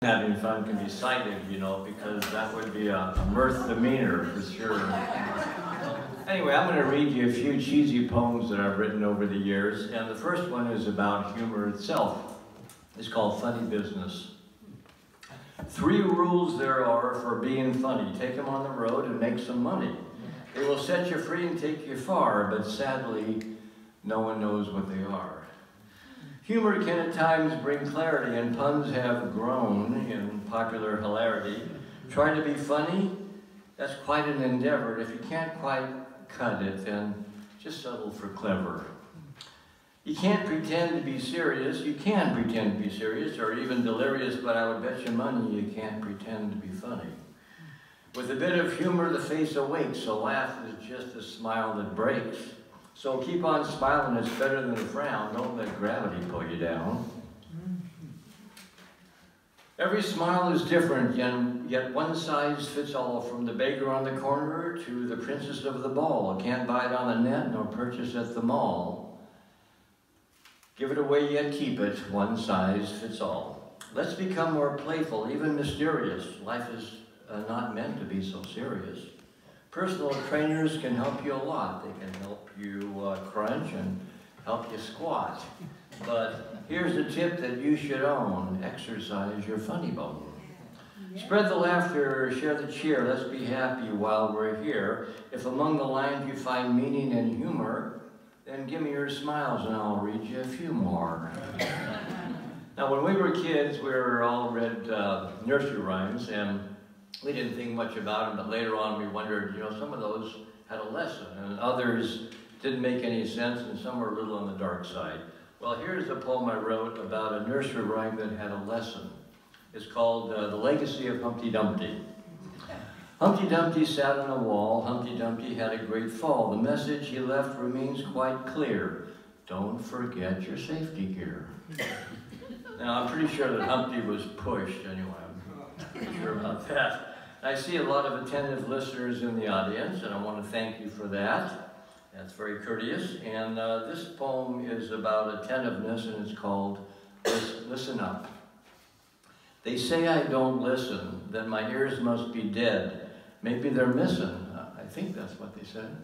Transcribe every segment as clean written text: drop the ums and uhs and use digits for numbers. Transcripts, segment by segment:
Having fun can be cited, you know, because that would be a Mirth demeanor for sure. Anyway, I'm going to read you a few cheesy poems that I've written over the years, and the first one is about humor itself. It's called Funny Business. 3 rules there are for being funny. Take them on the road and make some money. They will set you free and take you far, but sadly, no one knows what they are. Humor can at times bring clarity, and puns have grown in popular hilarity. Try to be funny, that's quite an endeavor. If you can't quite cut it, then just settle for clever. You can't pretend to be serious. You can pretend to be serious or even delirious, but I would bet you money you can't pretend to be funny. With a bit of humor, the face awakes, so laugh is just a smile that breaks. So keep on smiling, it's better than a frown. Don't let gravity pull you down. Every smile is different, yet one size fits all, from the baker on the corner to the princess of the ball. Can't buy it on the net nor purchase at the mall. Give it away yet keep it, one size fits all. Let's become more playful, even mysterious. Life is not meant to be so serious. Personal trainers can help you a lot. They can help you crunch and help you squat. But here's a tip that you should own. Exercise your funny bone. Spread the laughter, share the cheer. Let's be happy while we're here. If among the lines you find meaning and humor, then give me your smiles and I'll read you a few more. Now, when we were kids, we were all read nursery rhymes, and we didn't think much about them, but later on we wondered, you know, some of those had a lesson, and others didn't make any sense, and some were a little on the dark side. Well, here's a poem I wrote about a nursery rhyme that had a lesson. It's called The Legacy of Humpty Dumpty. Humpty Dumpty sat on a wall. Humpty Dumpty had a great fall. The message he left remains quite clear. Don't forget your safety gear. Now, I'm pretty sure that Humpty was pushed anyway. I'm not sure about that. I see a lot of attentive listeners in the audience, and I want to thank you for that. That's very courteous. And this poem is about attentiveness, and it's called Listen Up. They say I don't listen, that my ears must be dead. Maybe they're missing. I think that's what they said.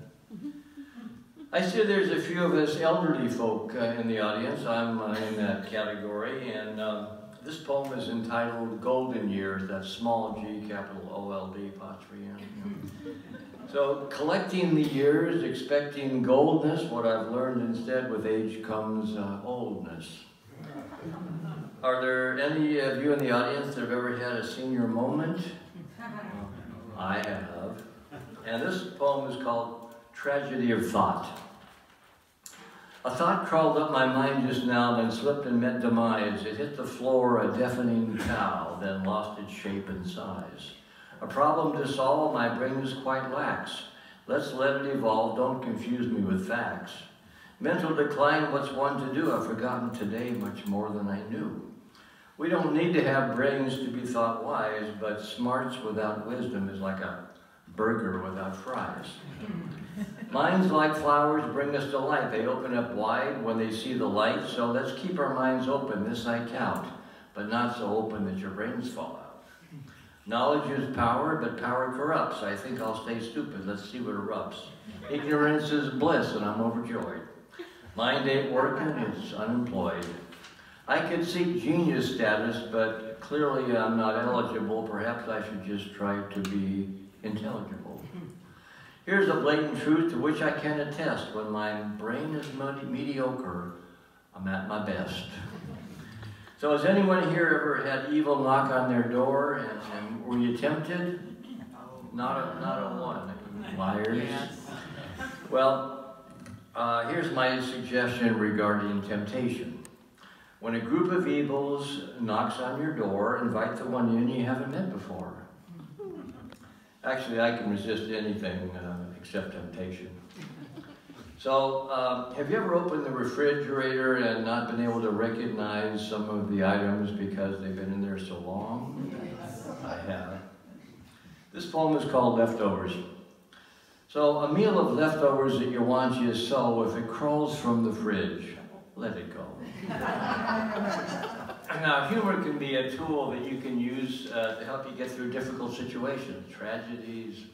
I see there's a few of us elderly folk in the audience. I'm in that category, and this poem is entitled Golden Years. That's small g, capital O-L-D, apostrophe N. So, collecting the years, expecting goldness, what I've learned instead, with age comes oldness. Are there any of you in the audience that have ever had a senior moment? I have. And this poem is called Tragedy of Thought. A thought crawled up my mind just now, then slipped and met demise. It hit the floor, a deafening cow, then lost its shape and size. A problem to solve, my brain is quite lax. Let's let it evolve, don't confuse me with facts. Mental decline, what's one to do? I've forgotten today much more than I knew. We don't need to have brains to be thought wise, but smarts without wisdom is like a burger without fries. Minds like flowers bring us to light. They open up wide when they see the light, so let's keep our minds open, this I count, but not so open that your brains fall out. Knowledge is power, but power corrupts. I think I'll stay stupid. Let's see what erupts. Ignorance is bliss, and I'm overjoyed. Mind ain't working, it's unemployed. I could seek genius status, but clearly I'm not eligible. Perhaps I should just try to be intelligible. Here's a blatant truth to which I can attest. When my brain is mediocre, I'm at my best. So has anyone here ever had evil knock on their door, and were you tempted? Not a one. Liars. Well, here's my suggestion regarding temptation. When a group of evils knocks on your door, invite the one in you haven't met before. Actually, I can resist anything except temptation. So, have you ever opened the refrigerator and not been able to recognize some of the items because they've been in there so long? I have. This poem is called Leftovers. So, a meal of leftovers that you want you so, if it crawls from the fridge, let it go. Now, humor can be a tool that you can use to help you get through difficult situations, tragedies,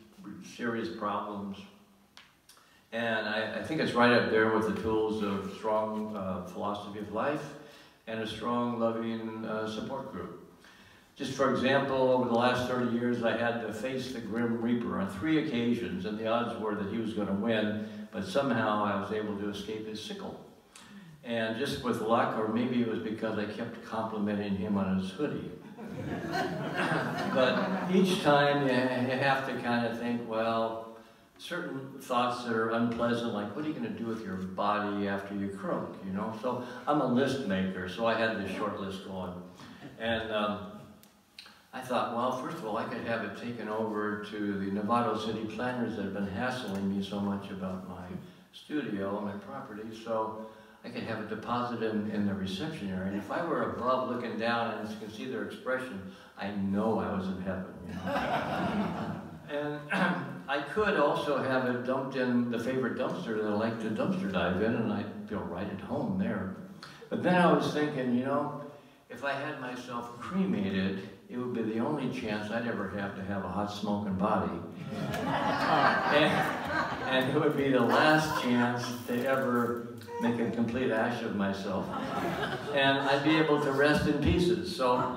serious problems. And I think it's right up there with the tools of strong philosophy of life and a strong, loving support group. Just for example, over the last 30 years, I had to face the Grim Reaper on 3 occasions, and the odds were that he was going to win, but somehow I was able to escape his sickle. And just with luck, or maybe it was because I kept complimenting him on his hoodie. But each time you have to kind of think, well, certain thoughts that are unpleasant, like what are you going to do with your body after you croak, you know? So I'm a list maker, so I had this short list going. And I thought, well, first of all, I could have it taken over to the Novato City planners that have been hassling me so much about my studio and my property, so I could have it deposited in the reception area. And if I were above looking down and you can see their expression, I know I was in heaven, you know? And I could also have it dumped in the favorite dumpster that I like to dumpster dive in, and I'd feel right at home there. But then I was thinking, you know, if I had myself cremated, it would be the only chance I'd ever have to have a hot smoking body. And it would be the last chance to ever make a complete ash of myself. And I'd be able to rest in pieces. So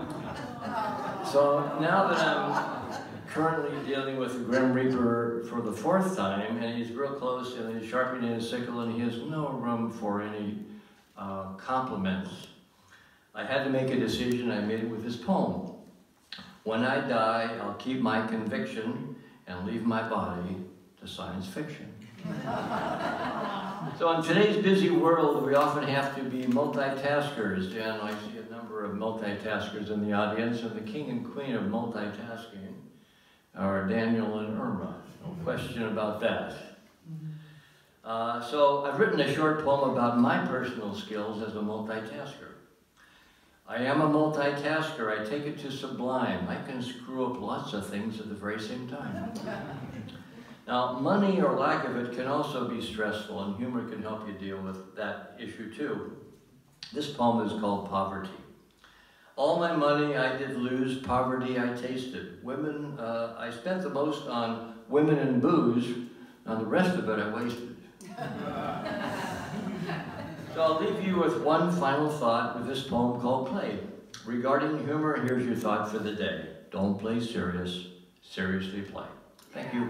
now that I'm currently dealing with the Grim Reaper for the 4th time, and he's real close, and he's sharpening his sickle, and he has no room for any compliments, I had to make a decision. I made it with this poem. When I die, I'll keep my conviction and leave my body to science fiction. So in today's busy world, we often have to be multitaskers, and I see a number of multitaskers in the audience, and the king and queen of multitasking are Daniel and Irma. No question about that. So I've written a short poem about my personal skills as a multitasker. I am a multitasker. I take it to sublime. I can screw up lots of things at the very same time. Now, money or lack of it can also be stressful, and humor can help you deal with that issue too. This poem is called Poverty. All my money I did lose, poverty I tasted. Women, I spent the most on women and booze, and the rest of it I wasted. So I'll leave you with one final thought with this poem called Play. Regarding humor, here's your thought for the day. Don't play serious, seriously play. Thank you.